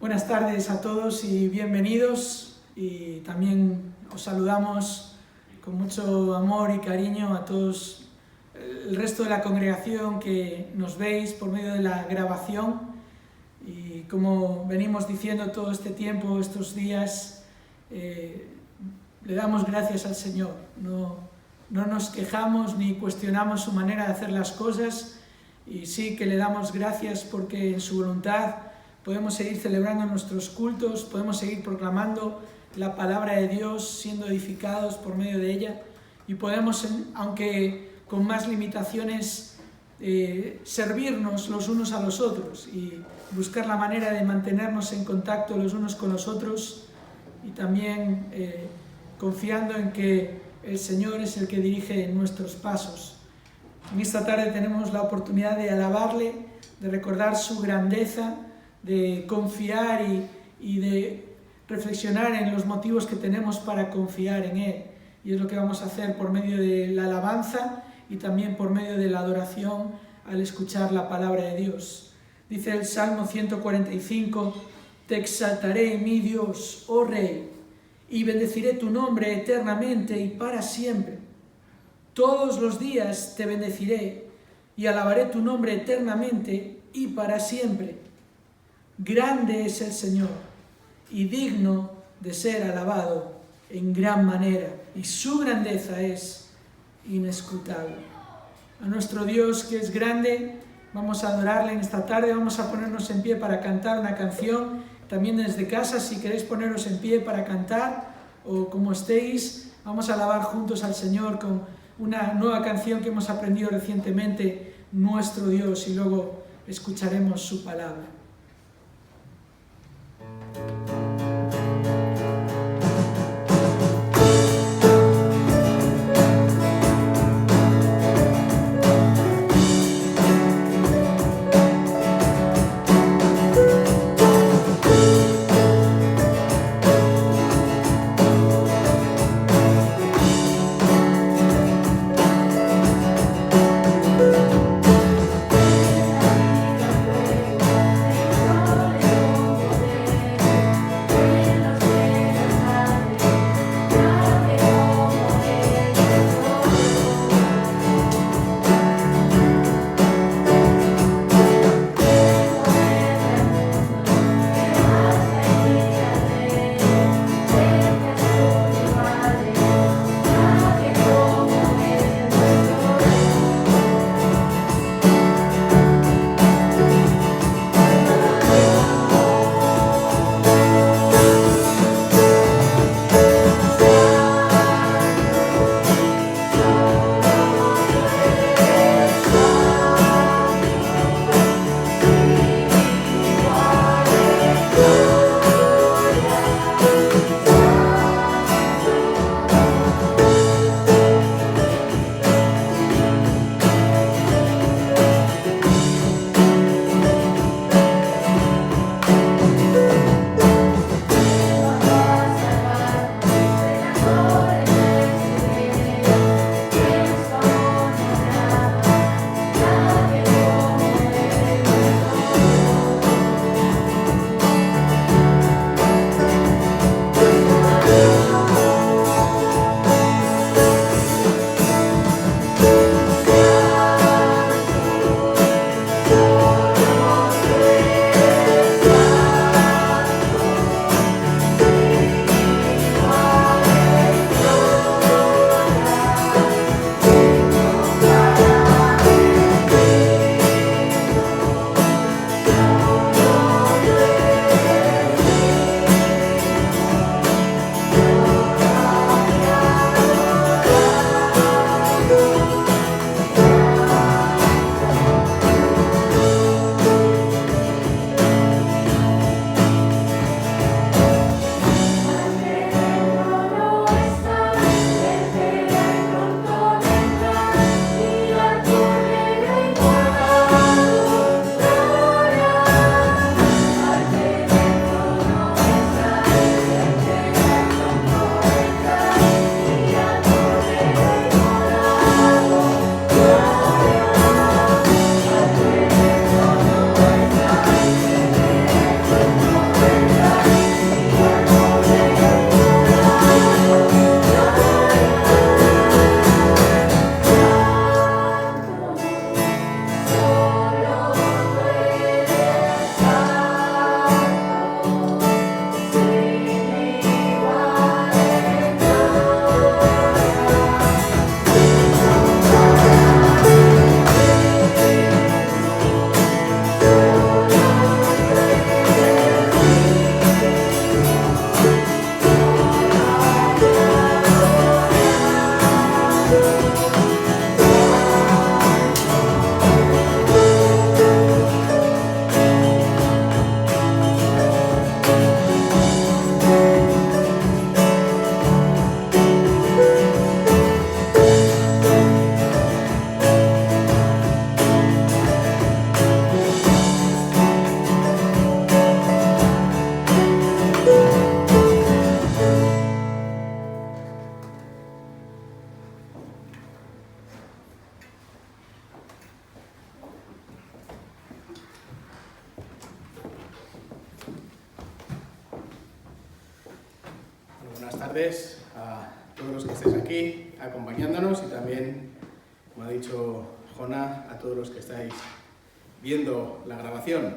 Buenas tardes a todos y bienvenidos, y también os saludamos con mucho amor y cariño a todos el resto de la congregación que nos veis por medio de la grabación. Y como venimos diciendo todo este tiempo, estos días, le damos gracias al Señor. No nos quejamos ni cuestionamos su manera de hacer las cosas, y sí que le damos gracias porque en su voluntad podemos seguir celebrando nuestros cultos, podemos seguir proclamando la palabra de Dios, siendo edificados por medio de ella, y podemos, aunque con más limitaciones, servirnos los unos a los otros y buscar la manera de mantenernos en contacto los unos con los otros, y también confiando en que el Señor es el que dirige nuestros pasos. En esta tarde tenemos la oportunidad de alabarle, de recordar su grandeza, de confiar y de reflexionar en los motivos que tenemos para confiar en Él. Y es lo que vamos a hacer por medio de la alabanza y también por medio de la adoración al escuchar la palabra de Dios. Dice el Salmo 145: Te exaltaré, mi Dios, oh Rey, y bendeciré tu nombre eternamente y para siempre. Todos los días te bendeciré y alabaré tu nombre eternamente y para siempre. Grande es el Señor y digno de ser alabado en gran manera, y su grandeza es inescrutable. A nuestro Dios, que es grande, vamos a adorarle en esta tarde. Vamos a ponernos en pie para cantar una canción. También desde casa, si queréis poneros en pie para cantar, o como estéis, vamos a alabar juntos al Señor con una nueva canción que hemos aprendido recientemente, Nuestro Dios, y luego escucharemos su palabra. Buenas tardes a todos los que estáis aquí acompañándonos y también, como ha dicho Jona, a todos los que estáis viendo la grabación.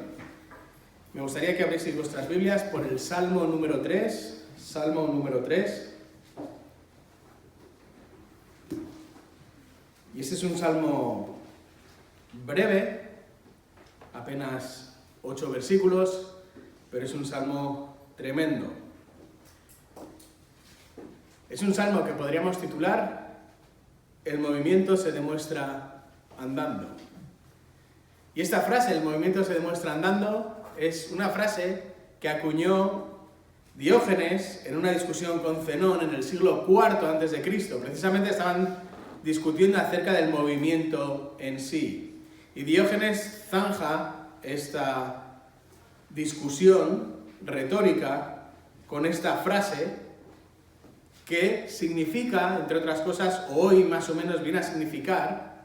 Me gustaría que abrieseis vuestras Biblias por el Salmo número 3. Salmo número 3. Y este es un salmo breve, apenas 8 versículos, pero es un salmo tremendo. Es un salmo que podríamos titular "El movimiento se demuestra andando". Y esta frase, "el movimiento se demuestra andando", es una frase que acuñó Diógenes en una discusión con Zenón en el siglo IV a.C. Precisamente estaban discutiendo acerca del movimiento en sí. Y Diógenes zanja esta discusión retórica con esta frase que significa, entre otras cosas, o hoy más o menos viene a significar,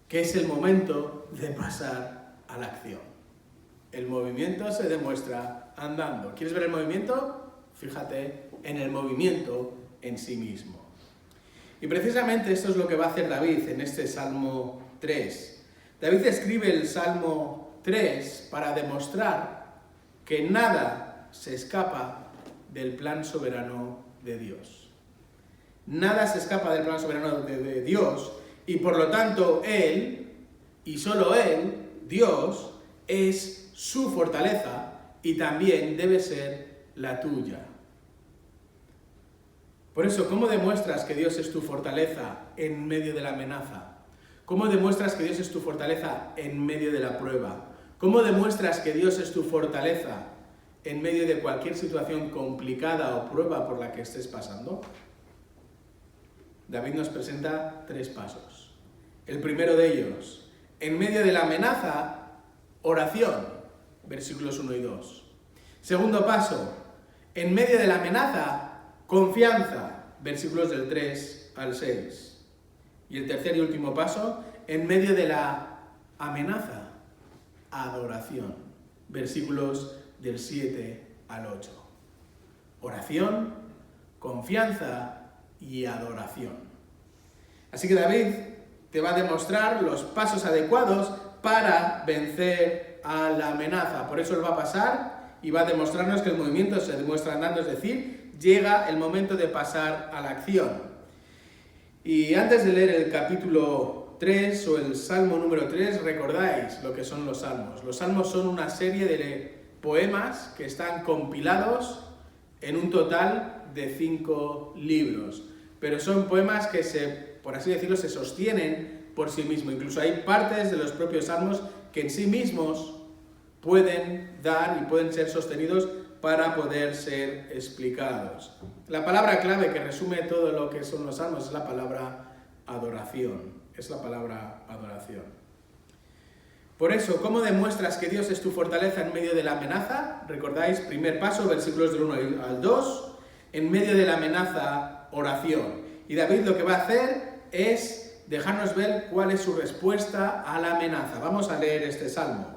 que es el momento de pasar a la acción. El movimiento se demuestra andando. ¿Quieres ver el movimiento? Fíjate en el movimiento en sí mismo. Y precisamente esto es lo que va a hacer David en este Salmo 3. David escribe el Salmo 3 para demostrar que nada se escapa del plan soberano de Dios. Nada se escapa del plan soberano de Dios y por lo tanto Él, y solo Él, Dios, es su fortaleza y también debe ser la tuya. Por eso, ¿cómo demuestras que Dios es tu fortaleza en medio de la amenaza? ¿Cómo demuestras que Dios es tu fortaleza en medio de la prueba? ¿Cómo demuestras que Dios es tu fortaleza en medio de cualquier situación complicada o prueba por la que estés pasando? David nos presenta 3 pasos. El primero de ellos, en medio de la amenaza, oración, versículos 1 y 2. Segundo paso, en medio de la amenaza, confianza, versículos del 3 al 6. Y el tercer y último paso, en medio de la amenaza, adoración, versículos del 7 al 8. Oración, confianza y adoración. Así que David te va a demostrar los pasos adecuados para vencer a la amenaza. Por eso él va a pasar y va a demostrarnos que el movimiento se demuestra andando, es decir, llega el momento de pasar a la acción. Y antes de leer el capítulo 3 o el Salmo número 3, recordáis lo que son los salmos. Los salmos son una serie de poemas que están compilados en un total de 5 libros. Pero son poemas que por así decirlo, se sostienen por sí mismos. Incluso hay partes de los propios salmos que en sí mismos pueden dar y pueden ser sostenidos para poder ser explicados. La palabra clave que resume todo lo que son los salmos es la palabra adoración. Es la palabra adoración. Por eso, ¿cómo demuestras que Dios es tu fortaleza en medio de la amenaza? Recordáis, primer paso, versículos del 1 al 2, en medio de la amenaza, oración. Y David lo que va a hacer es dejarnos ver cuál es su respuesta a la amenaza. Vamos a leer este salmo.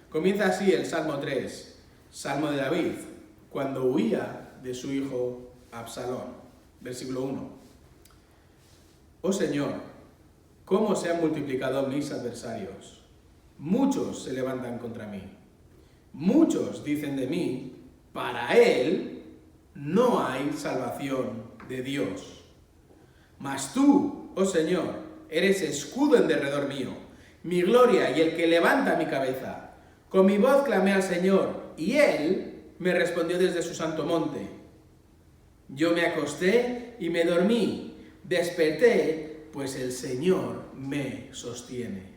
Comienza así el Salmo 3, Salmo de David, cuando huía de su hijo Absalón. Versículo 1. Oh Señor, ¿cómo se han multiplicado mis adversarios? Muchos se levantan contra mí. Muchos dicen de mí, para él no hay salvación de Dios. Mas tú, oh Señor, eres escudo en derredor mío, mi gloria y el que levanta mi cabeza. Con mi voz clamé al Señor, y Él me respondió desde su santo monte. Yo me acosté y me dormí, desperté, pues el Señor me sostiene.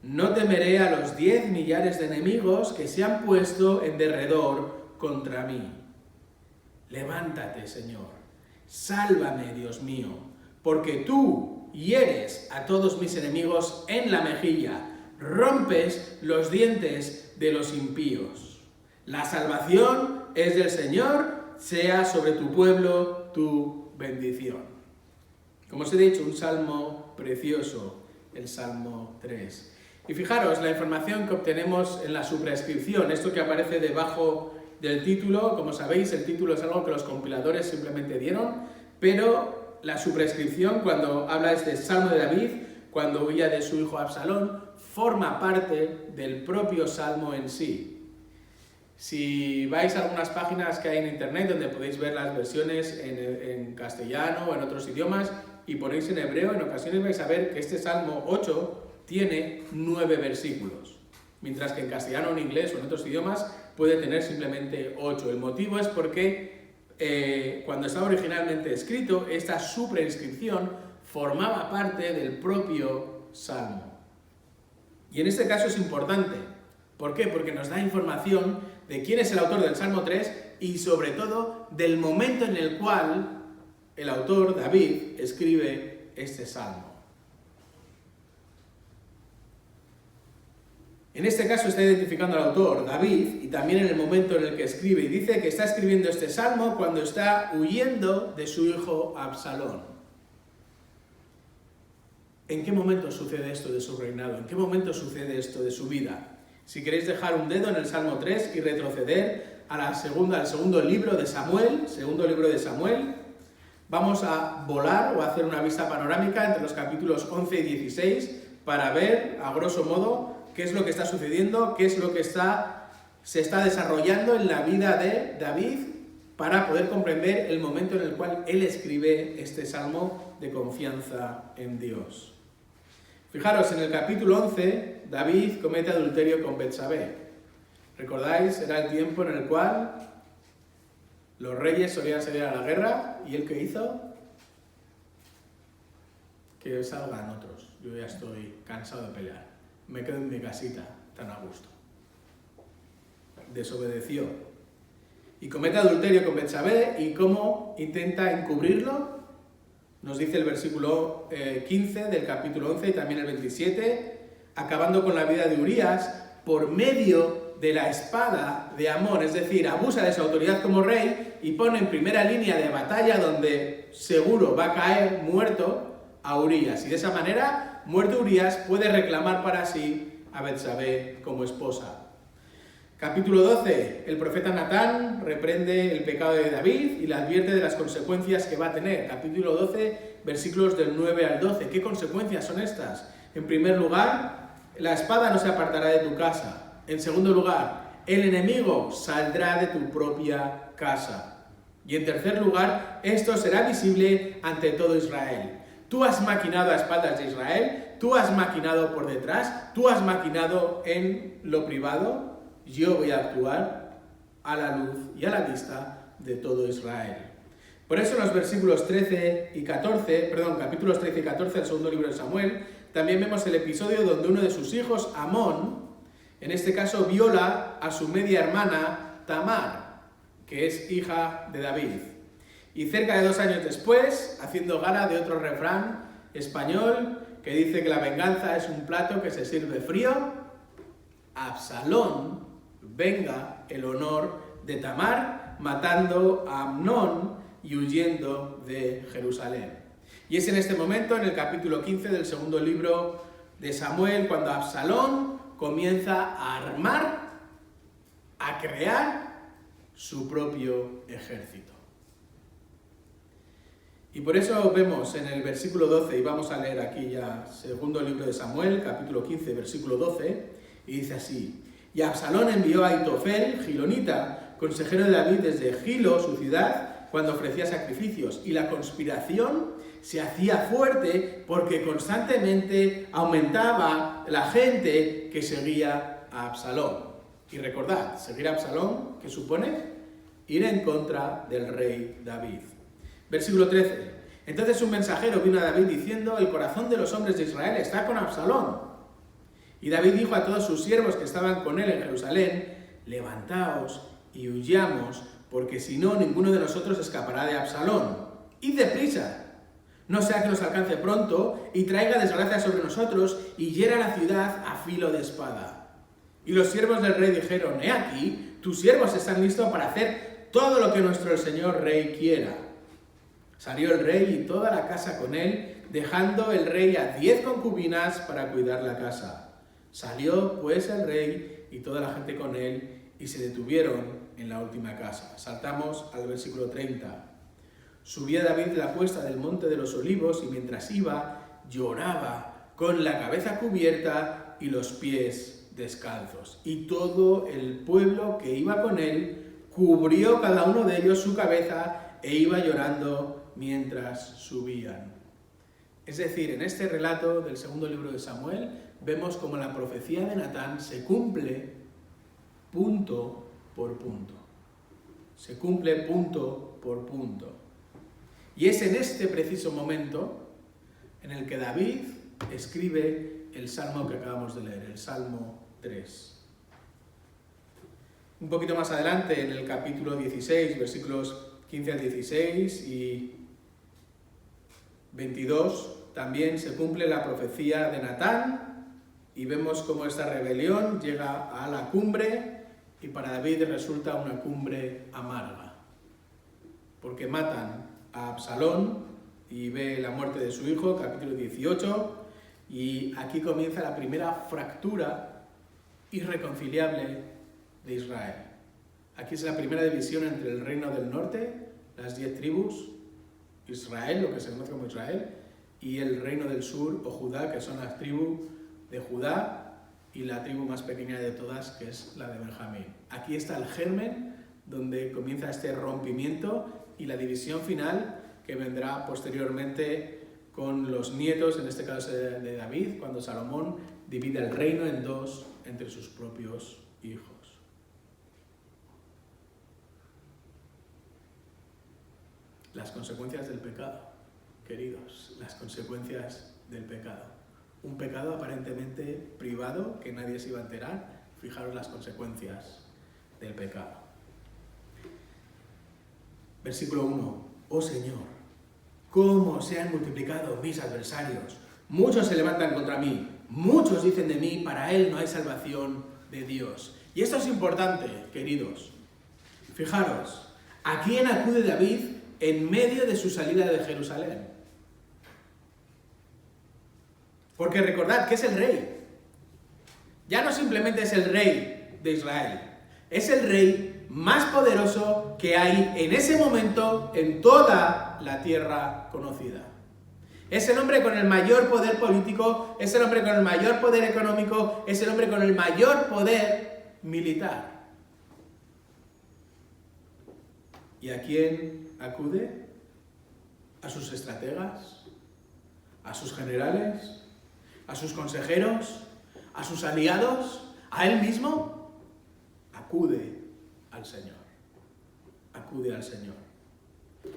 No temeré a los 10 millares de enemigos que se han puesto en derredor contra mí. Levántate, Señor, sálvame, Dios mío, porque tú hieres a todos mis enemigos en la mejilla, rompes los dientes de los impíos. La salvación es del Señor, sea sobre tu pueblo tu bendición. Como os he dicho, un salmo precioso, el Salmo 3. Y fijaros la información que obtenemos en la suprascripción, esto que aparece debajo del título. Como sabéis, el título es algo que los compiladores simplemente dieron, pero la superscripción, cuando habla de Salmo de David, cuando huía de su hijo Absalón, forma parte del propio Salmo en sí. Si vais a algunas páginas que hay en internet donde podéis ver las versiones en castellano o en otros idiomas y ponéis en hebreo, en ocasiones vais a ver que este Salmo 8 tiene 9 versículos, mientras que en castellano, en inglés o en otros idiomas puede tener simplemente 8. El motivo es porque cuando estaba originalmente escrito, esta superinscripción formaba parte del propio Salmo. Y en este caso es importante. ¿Por qué? Porque nos da información de quién es el autor del Salmo 3 y sobre todo del momento en el cual el autor, David, escribe este Salmo. En este caso está identificando al autor, David, y también en el momento en el que escribe. Y dice que está escribiendo este Salmo cuando está huyendo de su hijo Absalón. ¿En qué momento sucede esto de su reinado? ¿En qué momento sucede esto de su vida? Si queréis dejar un dedo en el Salmo 3 y retroceder al segundo libro de Samuel, vamos a volar o a hacer una vista panorámica entre los capítulos 11 y 16 para ver, a grosso modo, qué es lo que está sucediendo, qué es lo que se está desarrollando en la vida de David para poder comprender el momento en el cual él escribe este salmo de confianza en Dios. Fijaros, en el capítulo 11, David comete adulterio con Betsabé. ¿Recordáis? Era el tiempo en el cual los reyes solían salir a la guerra y él, ¿qué hizo? Que salgan otros. Yo ya estoy cansado de pelear. Me quedo en mi casita, tan a gusto. Desobedeció. Y comete adulterio con Betsabé, ¿y cómo intenta encubrirlo? Nos dice el versículo 15 del capítulo 11 y también el 27, acabando con la vida de Urías por medio de la espada de Amón, es decir, abusa de su autoridad como rey y pone en primera línea de batalla donde seguro va a caer muerto a Urías. Y de esa manera, muerto Urías, puede reclamar para sí a Betsabé como esposa. Capítulo 12. El profeta Natán reprende el pecado de David y le advierte de las consecuencias que va a tener. Capítulo 12, versículos del 9 al 12. ¿Qué consecuencias son estas? En primer lugar, la espada no se apartará de tu casa. En segundo lugar, el enemigo saldrá de tu propia casa. Y en tercer lugar, esto será visible ante todo Israel. Tú has maquinado a espaldas de Israel, tú has maquinado por detrás, tú has maquinado en lo privado. Yo voy a actuar a la luz y a la vista de todo Israel. Por eso en los versículos 13 y 14, capítulos 13 y 14 del segundo libro de Samuel, también vemos el episodio donde uno de sus hijos, Amón, en este caso viola a su media hermana Tamar, que es hija de David. Y cerca de 2 años después, haciendo gala de otro refrán español que dice que la venganza es un plato que se sirve frío, a Absalón venga el honor de Tamar, matando a Amnón y huyendo de Jerusalén. Y es en este momento, en el capítulo 15 del segundo libro de Samuel, cuando Absalón comienza a armar, a crear su propio ejército. Y por eso vemos en el versículo 12, y vamos a leer aquí ya, segundo libro de Samuel, capítulo 15, versículo 12, y dice así: y Absalón envió a Aitofel, gilonita, consejero de David desde Gilo, su ciudad, cuando ofrecía sacrificios, y la conspiración se hacía fuerte porque constantemente aumentaba la gente que seguía a Absalón. Y recordad, seguir a Absalón, ¿qué supone? Ir en contra del rey David. Versículo 13. Entonces un mensajero vino a David diciendo: el corazón de los hombres de Israel está con Absalón. Y David dijo a todos sus siervos que estaban con él en Jerusalén: levantaos y huyamos, porque si no, ninguno de nosotros escapará de Absalón. Id deprisa, no sea que nos alcance pronto y traiga desgracia sobre nosotros y hiera la ciudad a filo de espada. Y los siervos del rey dijeron: he aquí, tus siervos están listos para hacer todo lo que nuestro señor rey quiera. Salió el rey y toda la casa con él, dejando el rey a 10 concubinas para cuidar la casa. Salió pues el rey y toda la gente con él, y se detuvieron en la última casa. Saltamos al versículo 30. Subía David la cuesta del monte de los olivos y mientras iba lloraba con la cabeza cubierta y los pies descalzos. Y todo el pueblo que iba con él cubrió cada uno de ellos su cabeza e iba llorando mientras subían. Es decir, en este relato del segundo libro de Samuel vemos como la profecía de Natán se cumple punto por punto. Se cumple punto por punto. Y es en este preciso momento en el que David escribe el salmo que acabamos de leer, el Salmo 3. Un poquito más adelante, en el capítulo 16, versículos 15 al 16 y 22, también se cumple la profecía de Natán y vemos cómo esta rebelión llega a la cumbre y para David resulta una cumbre amarga, porque matan a Absalón y ve la muerte de su hijo, capítulo 18, y aquí comienza la primera fractura irreconciliable de Israel. Aquí es la primera división entre el reino del norte, las 10 tribus, Israel, lo que se conoce como Israel, y el reino del sur, o Judá, que son las tribus de Judá, y la tribu más pequeña de todas, que es la de Benjamín. Aquí está el germen donde comienza este rompimiento y la división final que vendrá posteriormente con los nietos, en este caso de David, cuando Salomón divide el reino en dos entre sus propios hijos. Las consecuencias del pecado, queridos, las consecuencias del pecado. Un pecado aparentemente privado que nadie se iba a enterar. Fijaros las consecuencias del pecado. Versículo 1. Oh Señor, cómo se han multiplicado mis adversarios. Muchos se levantan contra mí. Muchos dicen de mí, para él no hay salvación de Dios. Y esto es importante, queridos. Fijaros, ¿a quién acude David en medio de su salida de Jerusalén? Porque recordad que es el rey. Ya no simplemente es el rey de Israel, es el rey más poderoso que hay en ese momento en toda la tierra conocida. Es el hombre con el mayor poder político, es el hombre con el mayor poder económico, es el hombre con el mayor poder militar. ¿Y a quién acude? ¿A sus estrategas? ¿A sus generales? ¿A sus consejeros? ¿A sus aliados? ¿A él mismo? Acude al Señor. Acude al Señor.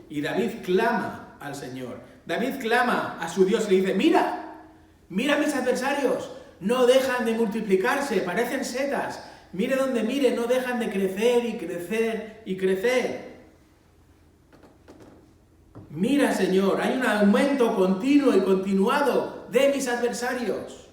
Y David clama al Señor. David clama a su Dios y le dice, mira mis adversarios, no dejan de multiplicarse, parecen setas. Mire donde mire, no dejan de crecer y crecer y crecer. Mira, Señor, hay un aumento continuo y continuado de mis adversarios.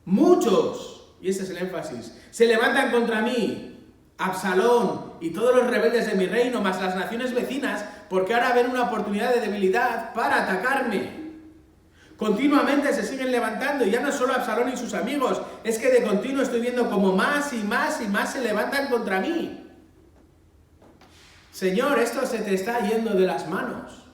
Muchos, y ese es el énfasis, se levantan contra mí, Absalón y todos los rebeldes de mi reino, más las naciones vecinas, porque ahora ven una oportunidad de debilidad para atacarme. Continuamente se siguen levantando, y ya no solo Absalón y sus amigos, es que de continuo estoy viendo como más y más y más se levantan contra mí. Señor, esto se te está yendo de las manos.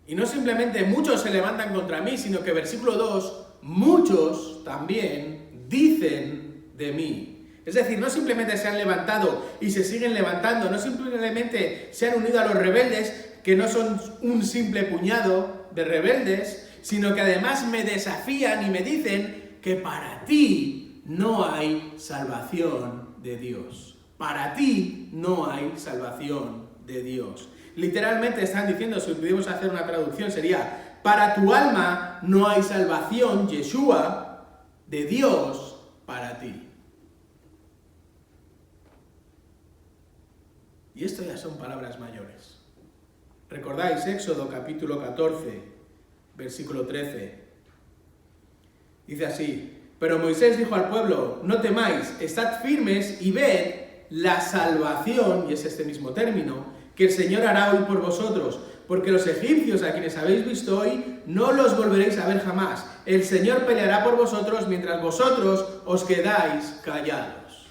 Y no simplemente muchos se levantan contra mí, sino que versículo 2, muchos también dicen de mí. Es decir, no simplemente se han levantado y se siguen levantando, no simplemente se han unido a los rebeldes, que no son un simple puñado de rebeldes, sino que además me desafían y me dicen que para ti no hay salvación de Dios. Para ti no hay salvación de Dios. Literalmente están diciendo, si pudiéramos hacer una traducción, sería, para tu alma no hay salvación, Yeshua, de Dios para ti. Y esto ya son palabras mayores. ¿Recordáis Éxodo capítulo 14, versículo 13? Dice así, pero Moisés dijo al pueblo, no temáis, estad firmes y ved la salvación, y es este mismo término, que el Señor hará hoy por vosotros, porque los egipcios a quienes habéis visto hoy no los volveréis a ver jamás. El Señor peleará por vosotros mientras vosotros os quedáis callados.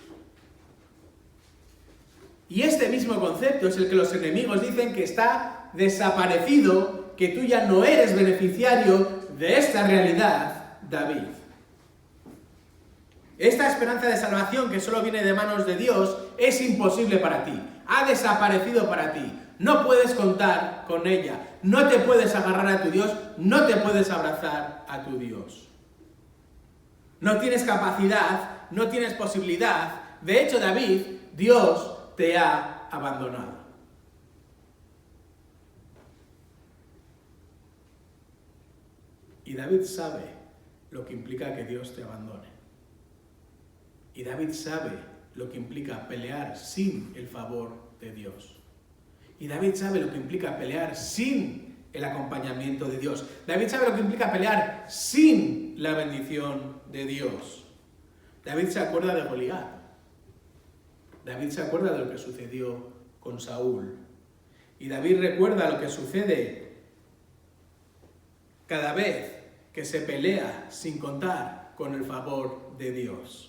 Y este mismo concepto es el que los enemigos dicen que está desaparecido, que tú ya no eres beneficiario de esta realidad, David. Esta esperanza de salvación que solo viene de manos de Dios es imposible para ti. Ha desaparecido para ti. No puedes contar con ella. No te puedes agarrar a tu Dios. No te puedes abrazar a tu Dios. No tienes capacidad, no tienes posibilidad. De hecho, David, Dios te ha abandonado. Y David sabe lo que implica que Dios te abandone. Y David sabe lo que implica pelear sin el favor de Dios. Y David sabe lo que implica pelear sin el acompañamiento de Dios. David sabe lo que implica pelear sin la bendición de Dios. David se acuerda de Goliat. David se acuerda de lo que sucedió con Saúl. Y David recuerda lo que sucede cada vez que se pelea sin contar con el favor de Dios.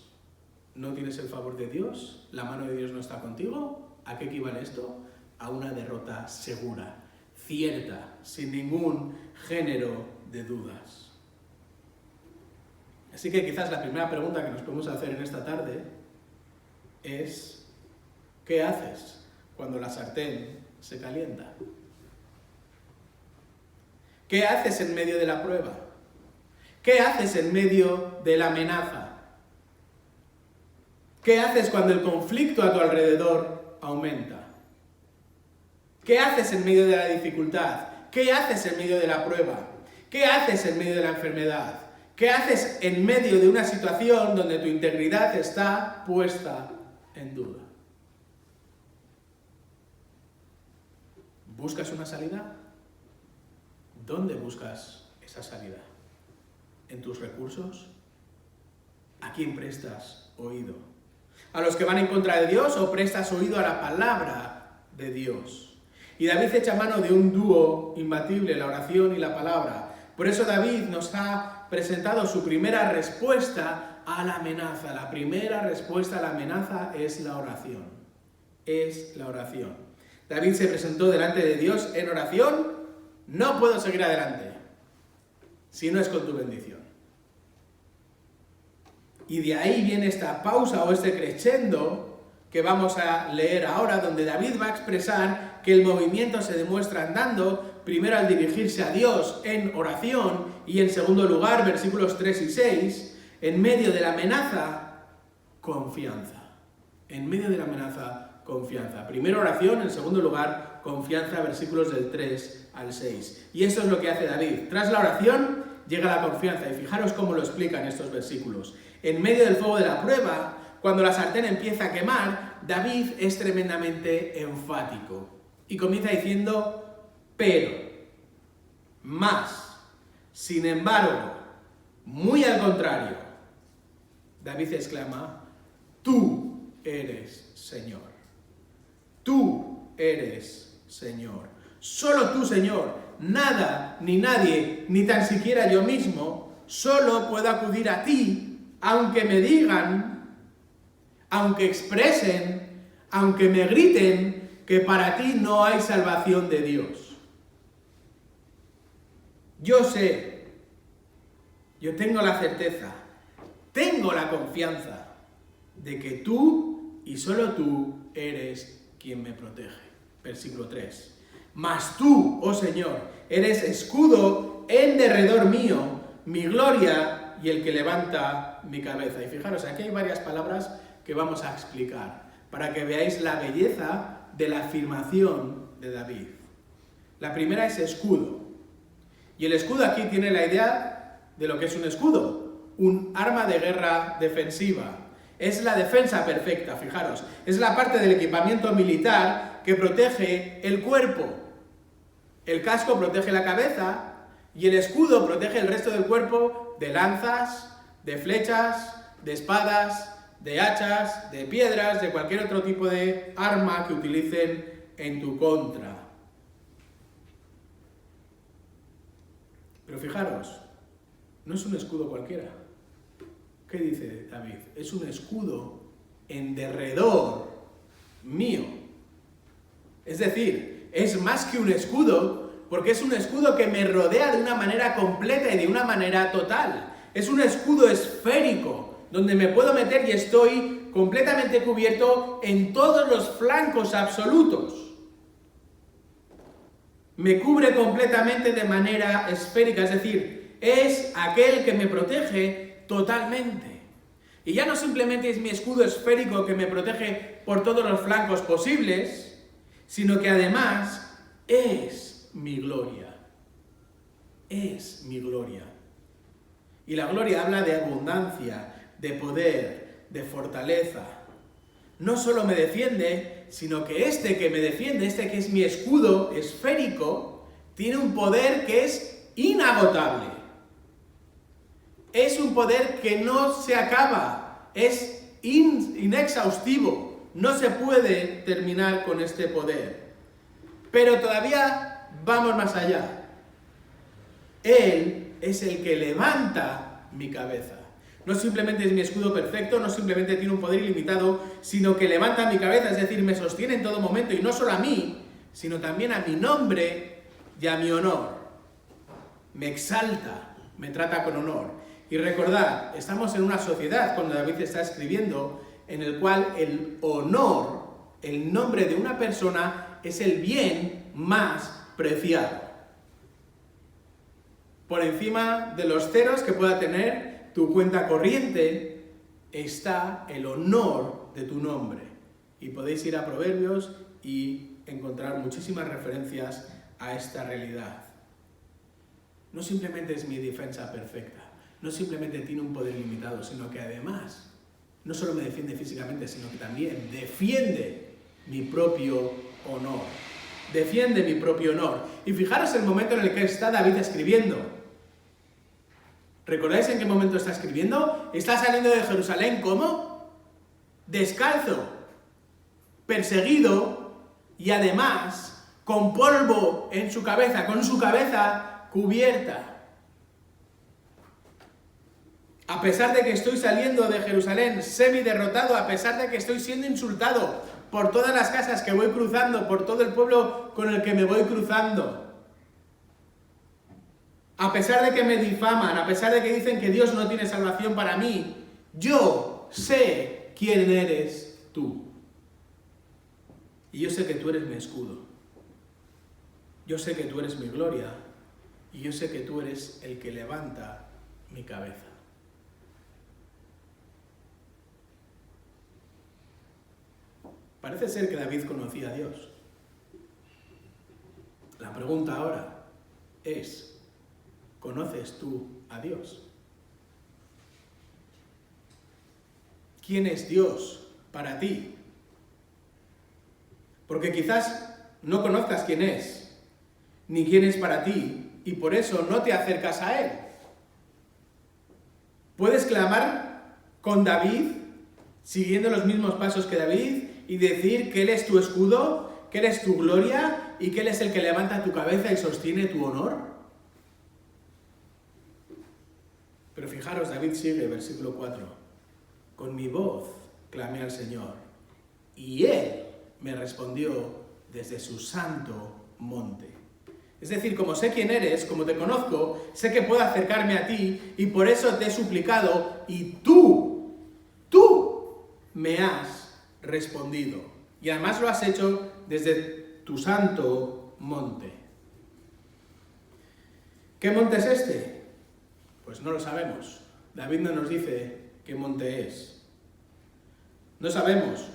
¿No tienes el favor de Dios? ¿La mano de Dios no está contigo? ¿A qué equivale esto? A una derrota segura, cierta, sin ningún género de dudas. Así que quizás la primera pregunta que nos podemos hacer en esta tarde es: ¿qué haces cuando la sartén se calienta? ¿Qué haces en medio de la prueba? ¿Qué haces en medio de la amenaza? ¿Qué haces cuando el conflicto a tu alrededor aumenta? ¿Qué haces en medio de la dificultad? ¿Qué haces en medio de la prueba? ¿Qué haces en medio de la enfermedad? ¿Qué haces en medio de una situación donde tu integridad está puesta en duda? ¿Buscas una salida? ¿Dónde buscas esa salida? ¿En tus recursos? ¿A quién prestas oído? ¿A los que van en contra de Dios o prestas oído a la palabra de Dios? Y David echa mano de un dúo imbatible, la oración y la palabra. Por eso David nos ha presentado su primera respuesta a la amenaza. La primera respuesta a la amenaza es la oración. Es la oración. David se presentó delante de Dios en oración. No puedo seguir adelante si no es con tu bendición. Y de ahí viene esta pausa o este crescendo que vamos a leer ahora, donde David va a expresar que el movimiento se demuestra andando, primero al dirigirse a Dios en oración, y en segundo lugar, versículos 3 y 6, en medio de la amenaza, confianza. En medio de la amenaza, confianza. Primero oración, en segundo lugar, confianza, versículos del 3 al 6. Y eso es lo que hace David. Tras la oración, llega la confianza. Y fijaros cómo lo explican estos versículos. En medio del fuego de la prueba, cuando la sartén empieza a quemar, David es tremendamente enfático. Y comienza diciendo, pero, más, sin embargo, muy al contrario. David exclama, tú eres Señor. Tú eres Señor. Solo tú, Señor. Nada, ni nadie, ni tan siquiera yo mismo, solo puedo acudir a ti, aunque me digan, aunque expresen, aunque me griten, que para ti no hay salvación de Dios. Yo sé, yo tengo la certeza, tengo la confianza de que tú y solo tú eres quien me protege. Versículo 3. Mas tú, oh Señor, eres escudo en derredor mío, mi gloria y el que levanta mi cabeza. Y fijaros, aquí hay varias palabras que vamos a explicar para que veáis la belleza de la afirmación de David. La primera es escudo. Y el escudo aquí tiene la idea de lo que es un escudo, un arma de guerra defensiva. Es la defensa perfecta, fijaros. Es la parte del equipamiento militar que protege el cuerpo. El casco protege la cabeza y el escudo protege el resto del cuerpo de lanzas, de flechas, de espadas, de hachas, de piedras, de cualquier otro tipo de arma que utilicen en tu contra. Pero fijaros, no es un escudo cualquiera. ¿Qué dice David? Es un escudo en derredor mío. Es decir, es más que un escudo, porque es un escudo que me rodea de una manera completa y de una manera total. Es un escudo esférico, donde me puedo meter y estoy completamente cubierto en todos los flancos absolutos. Me cubre completamente de manera esférica, es decir, es aquel que me protege totalmente. Y ya no simplemente es mi escudo esférico que me protege por todos los flancos posibles, sino que además es mi gloria. Es mi gloria. Y la gloria habla de abundancia, de poder, de fortaleza. No solo me defiende, sino que este que me defiende, este que es mi escudo esférico, tiene un poder que es inagotable. Es un poder que no se acaba, es inexhaustivo. No se puede terminar con este poder. Pero todavía vamos más allá. Él es el que levanta mi cabeza. No simplemente es mi escudo perfecto, no simplemente tiene un poder ilimitado, sino que levanta mi cabeza, es decir, me sostiene en todo momento, y no solo a mí, sino también a mi nombre y a mi honor. Me exalta, me trata con honor. Y recordad, estamos en una sociedad, cuando David está escribiendo, en el cual el honor, el nombre de una persona, es el bien más preciado. Por encima de los ceros que pueda tener tu cuenta corriente, está el honor de tu nombre. Y podéis ir a Proverbios y encontrar muchísimas referencias a esta realidad. No simplemente es mi defensa perfecta, no simplemente tiene un poder limitado, sino que además, no solo me defiende físicamente, sino que también defiende mi propio honor. Defiende mi propio honor. Y fijaros el momento en el que está David escribiendo. ¿Recordáis en qué momento está escribiendo? Está saliendo de Jerusalén, ¿cómo? Descalzo, perseguido y además con polvo en su cabeza, con su cabeza cubierta. A pesar de que estoy saliendo de Jerusalén semi-derrotado, a pesar de que estoy siendo insultado por todas las casas que voy cruzando, por todo el pueblo con el que me voy cruzando, a pesar de que me difaman, a pesar de que dicen que Dios no tiene salvación para mí, yo sé quién eres tú. Y yo sé que tú eres mi escudo. Yo sé que tú eres mi gloria. Y yo sé que tú eres el que levanta mi cabeza. Parece ser que David conocía a Dios. La pregunta ahora es, ¿conoces tú a Dios? ¿Quién es Dios para ti? Porque quizás no conozcas quién es, ni quién es para ti, y por eso no te acercas a Él. Puedes clamar con David, siguiendo los mismos pasos que David, y decir que Él es tu escudo, que Él es tu gloria, y que Él es el que levanta tu cabeza y sostiene tu honor. Pero fijaros, David sigue, versículo 4. Con mi voz clamé al Señor, y Él me respondió desde su santo monte. Es decir, como sé quién eres, como te conozco, sé que puedo acercarme a ti, y por eso te he suplicado, y tú me has respondido. Y además lo has hecho desde tu santo monte. ¿Qué monte es este? Pues no lo sabemos. David no nos dice qué monte es. No sabemos.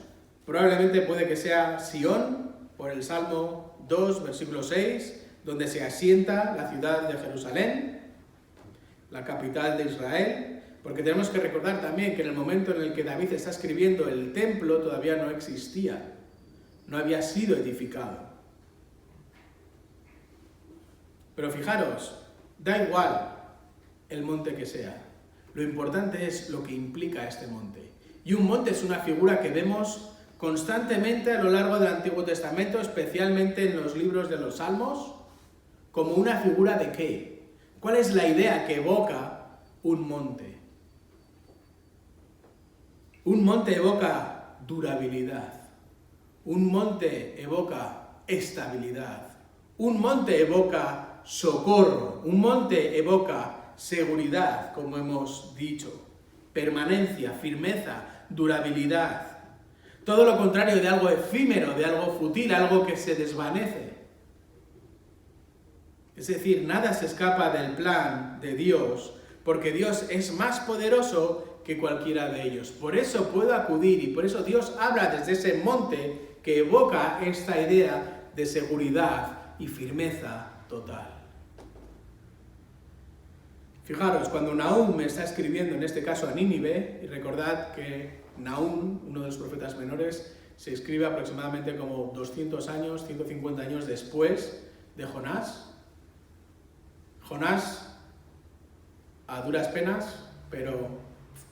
Probablemente puede que sea Sión, por el Salmo 2, versículo 6, donde se asienta la ciudad de Jerusalén, la capital de Israel, porque tenemos que recordar también que en el momento en el que David está escribiendo, el templo todavía no existía, no había sido edificado. Pero fijaros, da igual el monte que sea, lo importante es lo que implica este monte. Y un monte es una figura que vemos constantemente a lo largo del Antiguo Testamento, especialmente en los libros de los Salmos, como una figura ¿de qué? ¿Cuál es la idea que evoca un monte? Un monte evoca durabilidad. Un monte evoca estabilidad. Un monte evoca socorro. Un monte evoca seguridad, como hemos dicho. Permanencia, firmeza, durabilidad. Todo lo contrario de algo efímero, de algo fútil, algo que se desvanece. Es decir, nada se escapa del plan de Dios, porque Dios es más poderoso que cualquiera de ellos. Por eso puedo acudir y por eso Dios habla desde ese monte que evoca esta idea de seguridad y firmeza total. Fijaros, cuando Nahum está escribiendo, en este caso a Nínive, y recordad que Nahum, uno de los profetas menores, se escribe aproximadamente como 200 años, 150 años después de Jonás. Jonás, a duras penas, pero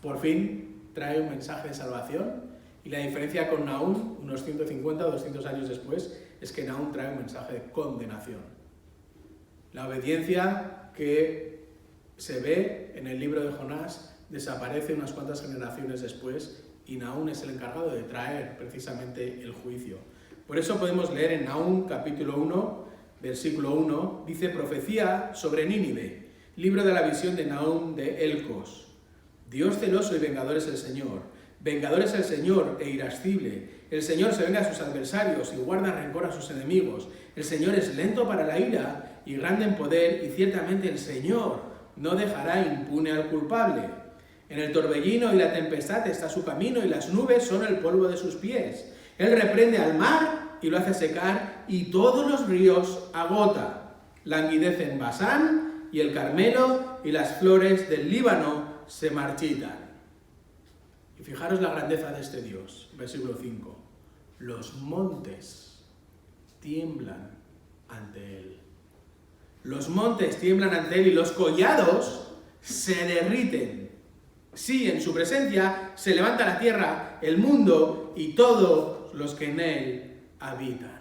por fin trae un mensaje de salvación. Y la diferencia con Nahum, unos 150 o 200 años después, es que Nahum trae un mensaje de condenación. La obediencia que se ve en el libro de Jonás desaparece unas cuantas generaciones después y Nahum es el encargado de traer precisamente el juicio. Por eso podemos leer en Nahum capítulo 1, versículo 1, dice: profecía sobre Nínive, libro de la visión de Nahum de Elcos. Dios celoso y vengador es el Señor. Vengador es el Señor e irascible. El Señor se venga a sus adversarios y guarda rencor a sus enemigos. El Señor es lento para la ira y grande en poder, y ciertamente el Señor no dejará impune al culpable. En el torbellino y la tempestad está su camino, y las nubes son el polvo de sus pies. Él reprende al mar y lo hace secar, y todos los ríos agota. Languidecen Basán y el Carmelo, y las flores del Líbano se marchitan. Y fijaros la grandeza de este Dios, versículo 5. Los montes tiemblan ante Él. Los montes tiemblan ante Él y los collados se derriten. Sí, en su presencia se levanta la tierra, el mundo y todos los que en Él habitan.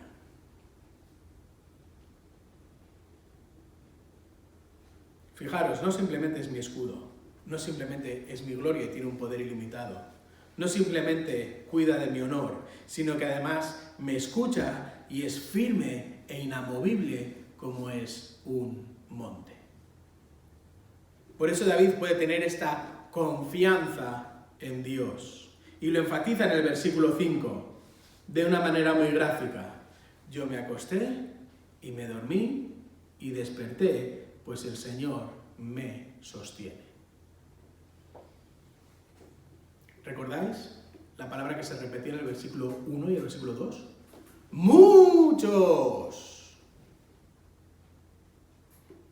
Fijaros, no simplemente es mi escudo. No simplemente es mi gloria y tiene un poder ilimitado. No simplemente cuida de mi honor, sino que además me escucha y es firme e inamovible como es un monte. Por eso David puede tener esta confianza en Dios. Y lo enfatiza en el versículo 5, de una manera muy gráfica. Yo me acosté y me dormí y desperté, pues el Señor me sostiene. ¿Recordáis la palabra que se repetía en el versículo 1 y el versículo 2? ¡Muchos!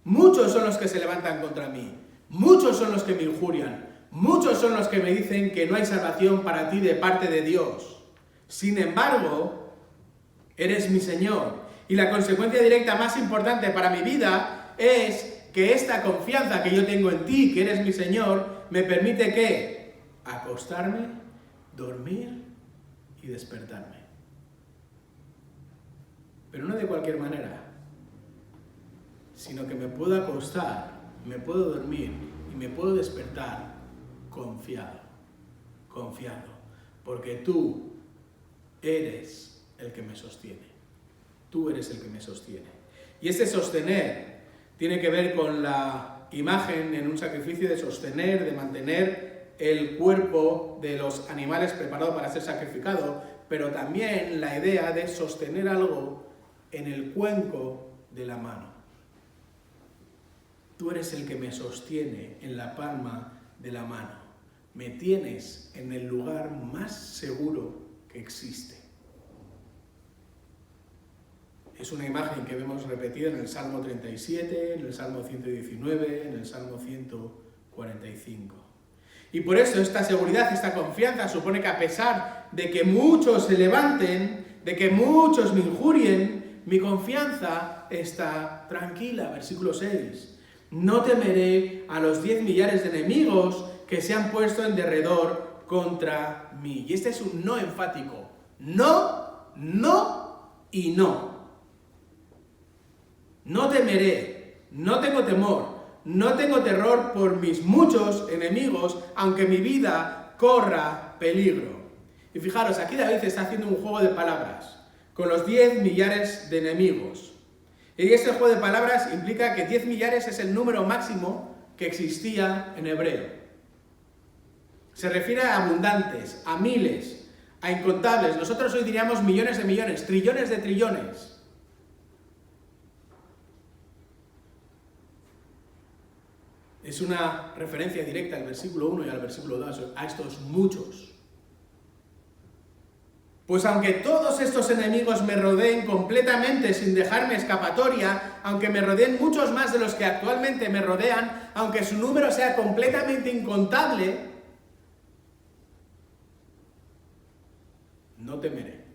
Muchos son los que se levantan contra mí. Muchos son los que me injurian. Muchos son los que me dicen que no hay salvación para ti de parte de Dios. Sin embargo, eres mi Señor. Y la consecuencia directa más importante para mi vida es que esta confianza que yo tengo en ti, que eres mi Señor, me permite que acostarme, dormir y despertarme. Pero no de cualquier manera, sino que me puedo acostar, me puedo dormir y me puedo despertar confiado, porque tú eres el que me sostiene. Tú eres el que me sostiene. Y este sostener tiene que ver con la imagen en un sacrificio de sostener, de mantener el cuerpo de los animales preparado para ser sacrificado, pero también la idea de sostener algo en el cuenco de la mano. Tú eres el que me sostiene en la palma de la mano. Me tienes en el lugar más seguro que existe. Es una imagen que vemos repetida en el Salmo 37, en el Salmo 119, en el Salmo 145. Y por eso esta seguridad, esta confianza supone que a pesar de que muchos se levanten, de que muchos me injurien, mi confianza está tranquila. Versículo 6. No temeré a los 10 millares de enemigos que se han puesto en derredor contra mí. Y este es un no enfático. No, no y no. No temeré, no tengo temor, no tengo terror por mis muchos enemigos, aunque mi vida corra peligro. Y fijaros, aquí David está haciendo un juego de palabras con los 10 millares de enemigos. Y este juego de palabras implica que 10 millares es el número máximo que existía en hebreo. Se refiere a abundantes, a miles, a incontables. Nosotros hoy diríamos millones de millones, trillones de trillones. Es una referencia directa al versículo 1 y al versículo 2, a estos muchos. Pues aunque todos estos enemigos me rodeen completamente sin dejarme escapatoria, aunque me rodeen muchos más de los que actualmente me rodean, aunque su número sea completamente incontable, no temeré.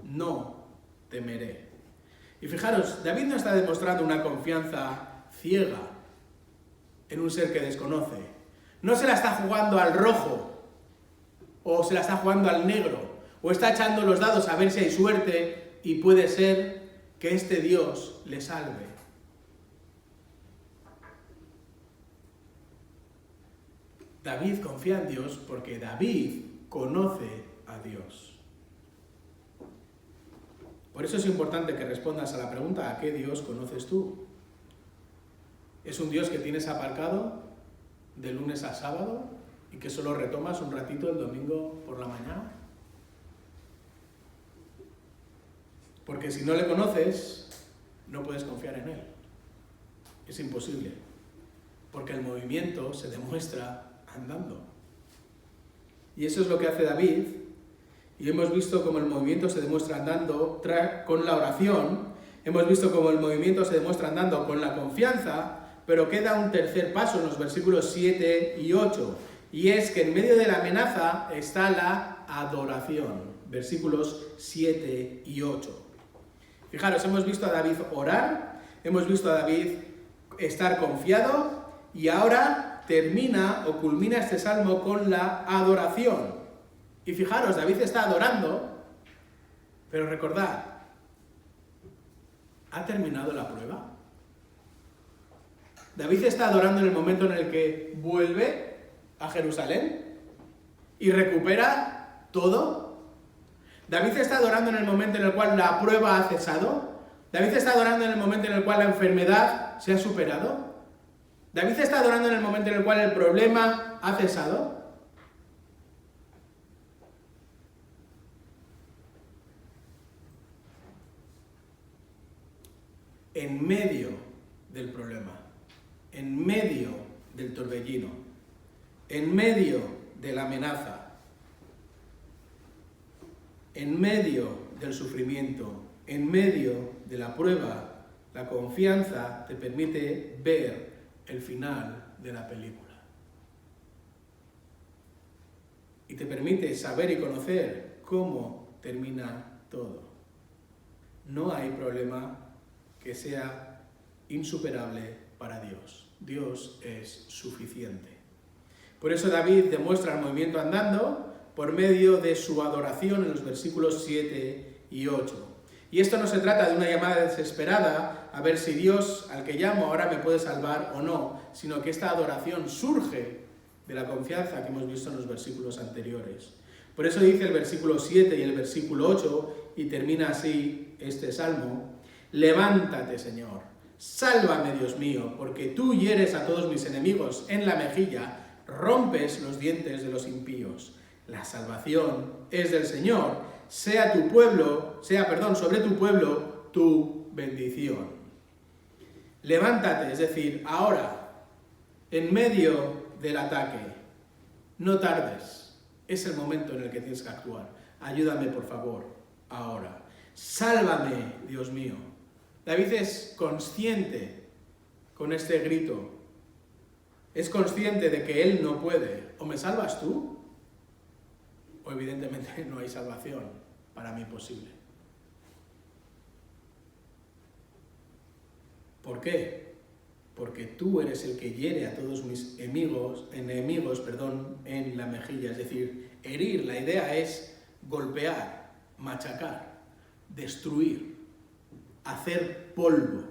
No temeré. Y fijaros, David no está demostrando una confianza ciega en un ser que desconoce. No se la está jugando al rojo, o se la está jugando al negro, o está echando los dados a ver si hay suerte y puede ser que este Dios le salve. David confía en Dios porque David conoce a Dios. Por eso es importante que respondas a la pregunta: ¿a qué Dios conoces tú? ¿Es un Dios que tienes aparcado de lunes a sábado y que solo retomas un ratito el domingo por la mañana? Porque si no le conoces, no puedes confiar en Él. Es imposible. Porque el movimiento se demuestra andando. Y eso es lo que hace David. Y hemos visto cómo el movimiento se demuestra andando con la oración. Hemos visto cómo el movimiento se demuestra andando con la confianza. Pero queda un tercer paso en los versículos 7 y 8. Y es que en medio de la amenaza está la adoración. Versículos 7 y 8. Fijaros, hemos visto a David orar, hemos visto a David estar confiado y ahora termina o culmina este salmo con la adoración. Y fijaros, David está adorando, pero recordad, ¿ha terminado la prueba? David está adorando en el momento en el que vuelve a Jerusalén y recupera todo. David está adorando en el momento en el cual la prueba ha cesado. David está adorando en el momento en el cual la enfermedad se ha superado. David está adorando en el momento en el cual el problema ha cesado. En medio del problema, en medio del torbellino, en medio de la amenaza, en medio del sufrimiento, en medio de la prueba, la confianza te permite ver el final de la película. Y te permite saber y conocer cómo termina todo. No hay problema que sea insuperable para Dios. Dios es suficiente. Por eso David demuestra el movimiento andando por medio de su adoración en los versículos 7 y 8. Y esto no se trata de una llamada desesperada a ver si Dios al que llamo ahora me puede salvar o no, sino que esta adoración surge de la confianza que hemos visto en los versículos anteriores. Por eso dice el versículo 7 y el versículo 8, y termina así este salmo: levántate, Señor, sálvame, Dios mío, porque tú hieres a todos mis enemigos en la mejilla, rompes los dientes de los impíos. La salvación es del Señor, sea sobre tu pueblo tu bendición. Levántate, es decir, ahora, en medio del ataque, no tardes, es el momento en el que tienes que actuar. Ayúdame, por favor, ahora. Sálvame, Dios mío. David es consciente con este grito, es consciente de que él no puede. ¿O me salvas tú? O evidentemente no hay salvación para mí posible. ¿Por qué? Porque tú eres el que hiere a todos mis enemigos, en la mejilla, es decir, herir. La idea es golpear, machacar, destruir, hacer polvo.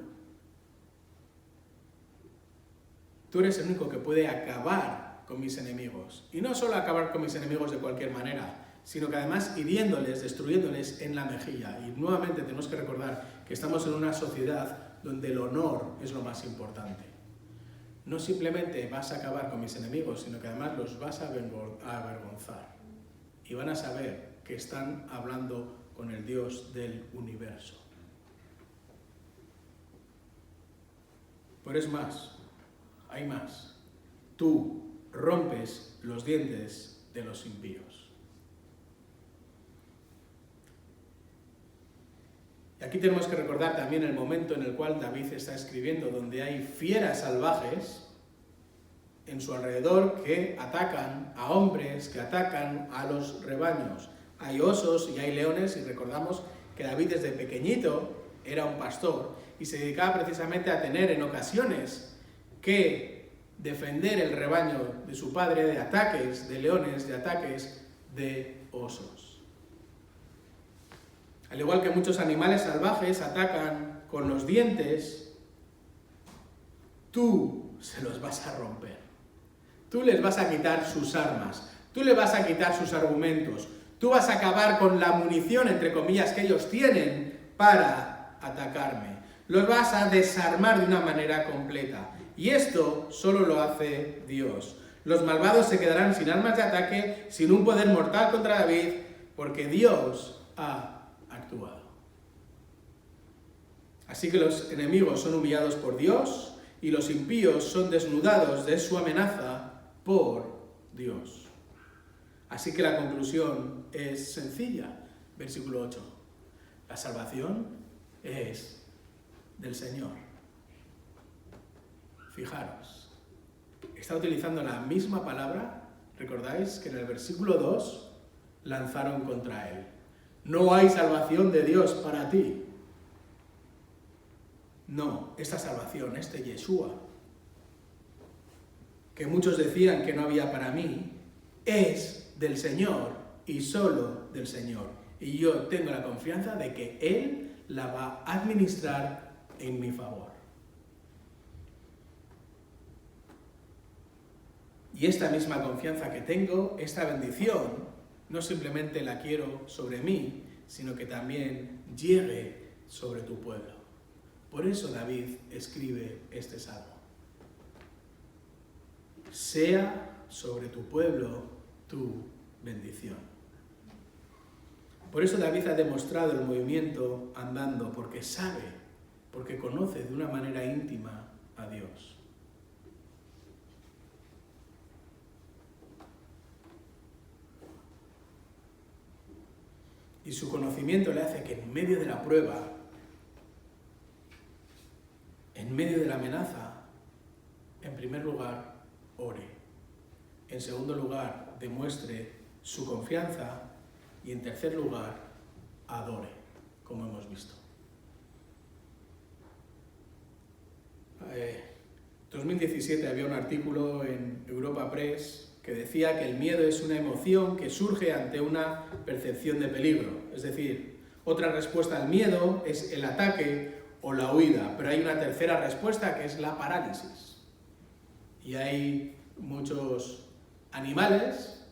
tú eres el único que puede acabar con mis enemigos. Y no solo acabar con mis enemigos de cualquier manera, sino que además hiriéndoles, destruyéndoles en la mejilla. Y nuevamente tenemos que recordar que estamos en una sociedad donde el honor es lo más importante. No simplemente vas a acabar con mis enemigos, sino que además los vas a avergonzar. Y van a saber que están hablando con el Dios del universo. Pero es más, hay más. Tú rompes los dientes de los impíos. Y aquí tenemos que recordar también el momento en el cual David está escribiendo, donde hay fieras salvajes en su alrededor que atacan a hombres, que atacan a los rebaños. Hay osos y hay leones, y recordamos que David desde pequeñito era un pastor y se dedicaba precisamente a tener en ocasiones que defender el rebaño de su padre de ataques de leones, de ataques de osos. Al igual que muchos animales salvajes atacan con los dientes, tú se los vas a romper. Tú les vas a quitar sus armas, tú les vas a quitar sus argumentos, tú vas a acabar con la munición, entre comillas, que ellos tienen para atacarme. Los vas a desarmar de una manera completa. Y esto solo lo hace Dios. Los malvados se quedarán sin armas de ataque, sin un poder mortal contra David, porque Dios ha actuado. Así que los enemigos son humillados por Dios y los impíos son desnudados de su amenaza por Dios. Así que la conclusión es sencilla. Versículo 8. La salvación es del Señor. Fijaros, está utilizando la misma palabra, recordáis que en el versículo 2 lanzaron contra él. No hay salvación de Dios para ti. No, esta salvación, este Yeshua, que muchos decían que no había para mí, es del Señor y solo del Señor. Y yo tengo la confianza de que Él la va a administrar en mi favor. Y esta misma confianza que tengo, esta bendición, no simplemente la quiero sobre mí, sino que también llegue sobre tu pueblo. Por eso David escribe este salmo. Sea sobre tu pueblo tu bendición. Por eso David ha demostrado el movimiento andando, porque sabe, porque conoce de una manera íntima a Dios. Y su conocimiento le hace que en medio de la prueba, en medio de la amenaza, en primer lugar, ore. En segundo lugar, demuestre su confianza. Y en tercer lugar, adore, como hemos visto. 2017 había un artículo en Europa Press que decía que el miedo es una emoción que surge ante una percepción de peligro. Es decir, otra respuesta al miedo es el ataque o la huida, pero hay una tercera respuesta que es la parálisis. Y hay muchos animales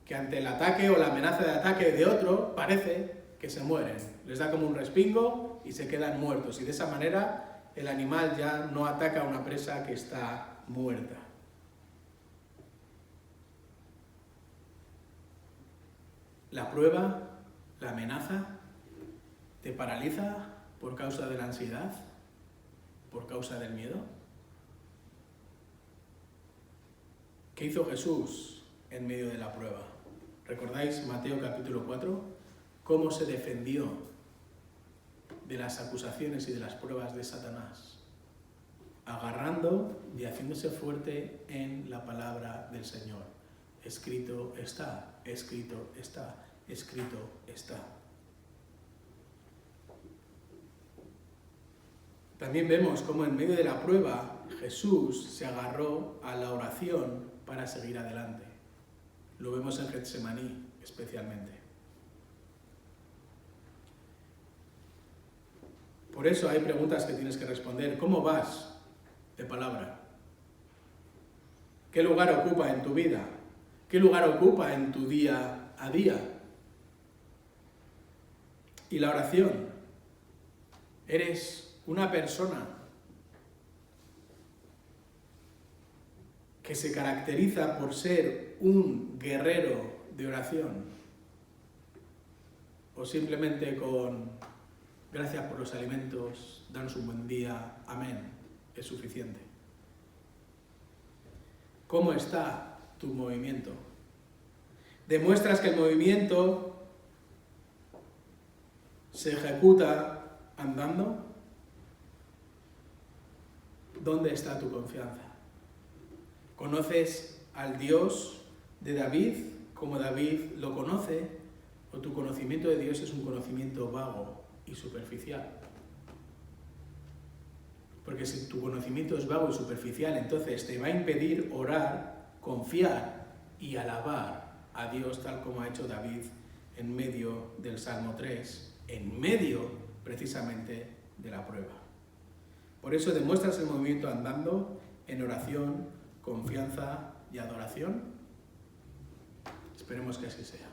que ante el ataque o la amenaza de ataque de otro parece que se mueren. Les da como un respingo y se quedan muertos. Y de esa manera el animal ya no ataca a una presa que está muerta. La prueba, la amenaza, te paraliza por causa de la ansiedad, por causa del miedo. ¿Qué hizo Jesús en medio de la prueba? ¿Recordáis Mateo capítulo 4? ¿Cómo se defendió de las acusaciones y de las pruebas de Satanás? Agarrando y haciéndose fuerte en la palabra del Señor. Escrito está, escrito está, escrito está. También vemos cómo en medio de la prueba Jesús se agarró a la oración para seguir adelante. Lo vemos en Getsemaní especialmente. Por eso hay preguntas que tienes que responder. ¿Cómo vas de palabra? ¿Qué lugar ocupa en tu vida? ¿Qué lugar ocupa en tu día a día? Y la oración. Eres una persona que se caracteriza por ser un guerrero de oración, o simplemente con gracias por los alimentos, danos un buen día, amén, es suficiente. ¿Cómo está tu movimiento? ¿Demuestras que el movimiento se ejecuta andando? ¿Dónde está tu confianza? ¿Conoces al Dios de David como David lo conoce? ¿O tu conocimiento de Dios es un conocimiento vago y superficial? Porque si tu conocimiento es vago y superficial, entonces te va a impedir orar, confiar y alabar a Dios tal como ha hecho David en medio del Salmo 3, en medio precisamente de la prueba. Por eso demuestras el movimiento andando en oración, confianza y adoración. Esperemos que así sea.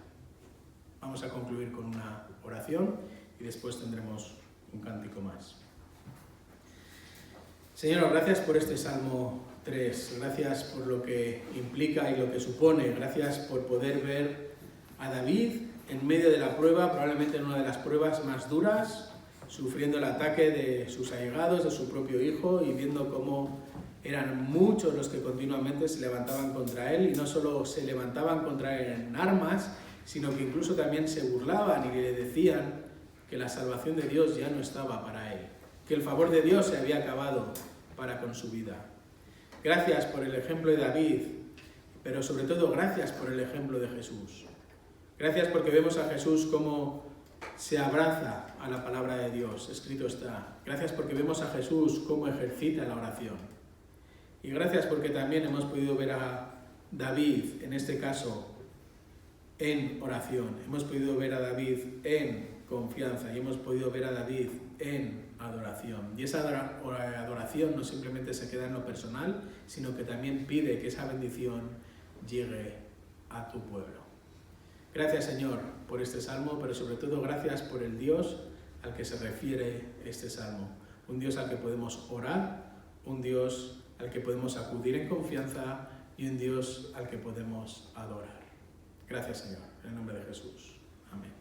Vamos a concluir con una oración y después tendremos un cántico más. Señor, gracias por este Salmo 3, gracias por lo que implica y lo que supone, gracias por poder ver a David en medio de la prueba, probablemente en una de las pruebas más duras, sufriendo el ataque de sus allegados, de su propio hijo, y viendo cómo eran muchos los que continuamente se levantaban contra él, y no solo se levantaban contra él en armas, sino que incluso también se burlaban y le decían que la salvación de Dios ya no estaba para él, que el favor de Dios se había acabado para con su vida. Gracias por el ejemplo de David, pero sobre todo gracias por el ejemplo de Jesús. Gracias porque vemos a Jesús como se abraza a la palabra de Dios, escrito está. Gracias porque vemos a Jesús cómo ejercita la oración. Y gracias porque también hemos podido ver a David, en este caso, en oración. Hemos podido ver a David en confianza y hemos podido ver a David en adoración. Y esa adoración no simplemente se queda en lo personal, sino que también pide que esa bendición llegue a tu pueblo. Gracias, Señor, por este salmo, pero sobre todo gracias por el Dios al que se refiere este salmo. Un Dios al que podemos orar, un Dios al que podemos acudir en confianza y un Dios al que podemos adorar. Gracias, Señor, en el nombre de Jesús. Amén.